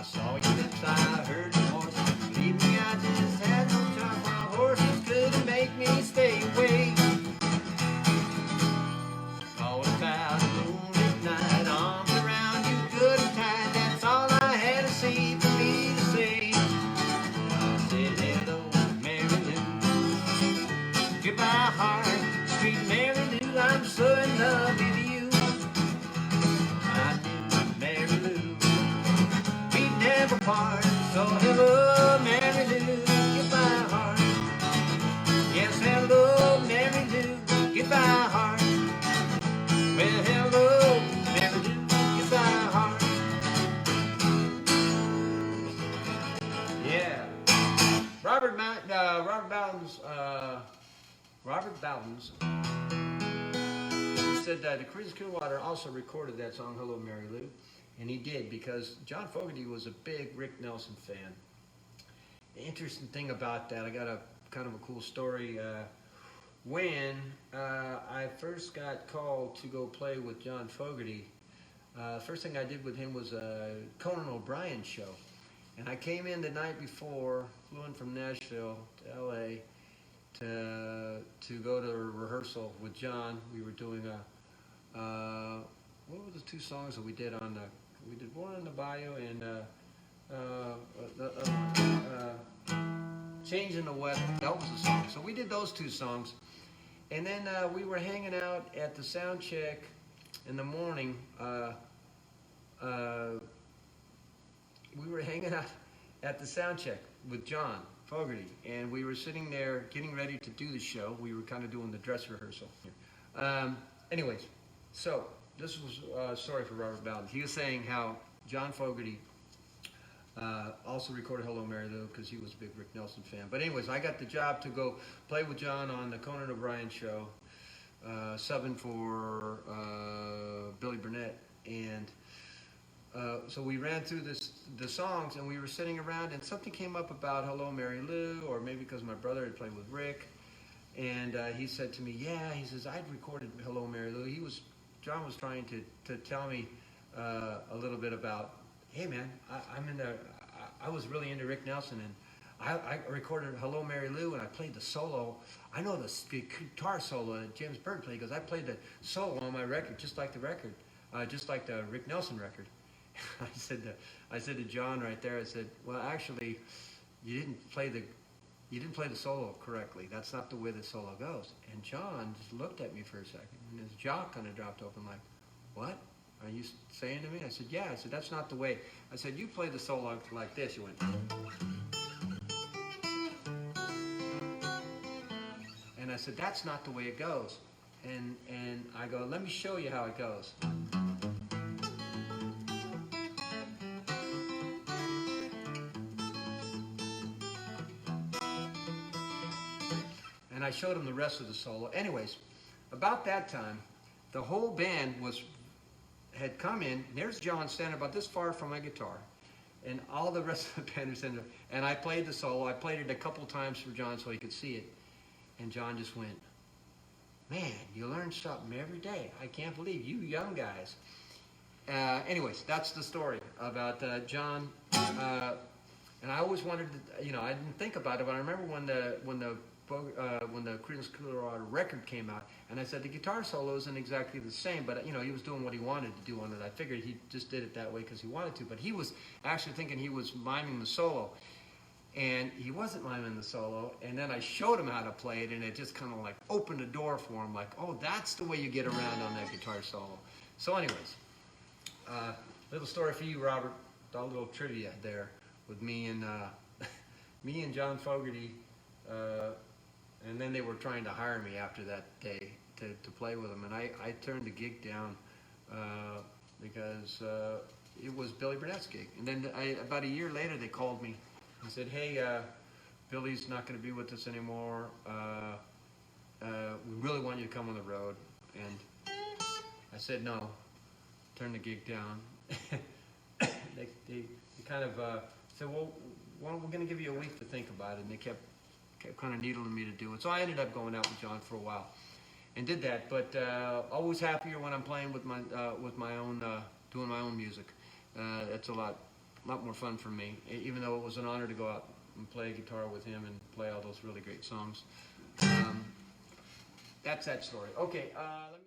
I saw your lips, I heard your voice. Believe me, I just had no time. My horses couldn't make me stay away. Thought about a moonlit night, arms around you good and tight. That's all I had to see for me to say. I said hello, Mary Lou. Goodbye, heart, sweet Mary Lou. I'm so in love with you. I knew Mary Lou. We never part. So hello, Mary Lou. Goodbye, heart. Yes, hello, Mary Lou. Goodbye, heart. Well, hello, Mary Lou. Goodbye, heart. Yeah. Robert Bowden's said that the Creedence Clearwater also recorded that song, Hello, Mary Lou. And he did, because John Fogerty was a big Rick Nelson fan. The interesting thing about that, I got a kind of a cool story. When I first got called to go play with John Fogerty, first thing I did with him was a Conan O'Brien show. And I came in the night before, flew in from Nashville to LA to go to a rehearsal with John. We were doing what were the two songs that we did on the, we did one on the Bayou and Change in the Weather. That was the song. So we did those two songs. And then we were hanging out at the sound check in the morning. We were hanging out at the sound check with John Fogerty, and we were sitting there getting ready to do the show. We were kind of doing the dress rehearsal. Anyways, so this was sorry for Robert Bowden. He was saying how John Fogerty also recorded Hello, Mary Lou, because he was a big Rick Nelson fan. But anyways, I got the job to go play with John on the Conan O'Brien show, subbing for Billy Burnett. And so we ran through the songs, and we were sitting around, and something came up about Hello, Mary Lou, or maybe because my brother had played with Rick. And he said to me, yeah, he says, I'd recorded Hello, Mary Lou. John was trying to tell me a little bit about, hey man, I was really into Rick Nelson, and I recorded Hello, Mary Lou, and I played the solo. I know the guitar solo that James Byrd played, because I played the solo on my record, just like the record, just like the Rick Nelson record. I said to John right there, I said, well, actually, you didn't play the solo correctly. That's not the way the solo goes. And John just looked at me for a second, and his jaw kind of dropped open like, what are you saying to me? I said, yeah. I said, that's not the way. I said, you play the solo like this. You went. And I said, that's not the way it goes. And I go, let me show you how it goes. And I showed him the rest of the solo. Anyways, about that time, the whole band had come in. There's John standing about this far from my guitar, and all the rest of the band was in there. And I played the solo. I played it a couple times for John so he could see it. And John just went, man, you learn something every day. I can't believe you young guys. Anyways, that's the story about John. And I always wanted to, I didn't think about it, but I remember when the Creedence Clearwater record came out, and I said the guitar solo isn't exactly the same, but he was doing what he wanted to do on it. I figured he just did it that way because he wanted to, but he was actually thinking he was miming the solo, and he wasn't miming the solo. And then I showed him how to play it, and it just kind of like opened the door for him, like, oh, that's the way you get around on that guitar solo. So anyways, little story for you, Robert, a little trivia there with me and John Fogerty. And then they were trying to hire me after that day to play with them, and I turned the gig down because it was Billy Burnett's gig. And then about a year later, they called me and said, hey, Billy's not going to be with us anymore. We really want you to come on the road. And I said no, turned the gig down. they kind of said, well, we're going to give you a week to think about it, and they kept kind of needling me to do it. So I ended up going out with John for a while and did that. But always happier when I'm playing with my own, doing my own music. It's a lot a lot more fun for me, even though it was an honor to go out and play guitar with him and play all those really great songs. That's that story. Okay, let me.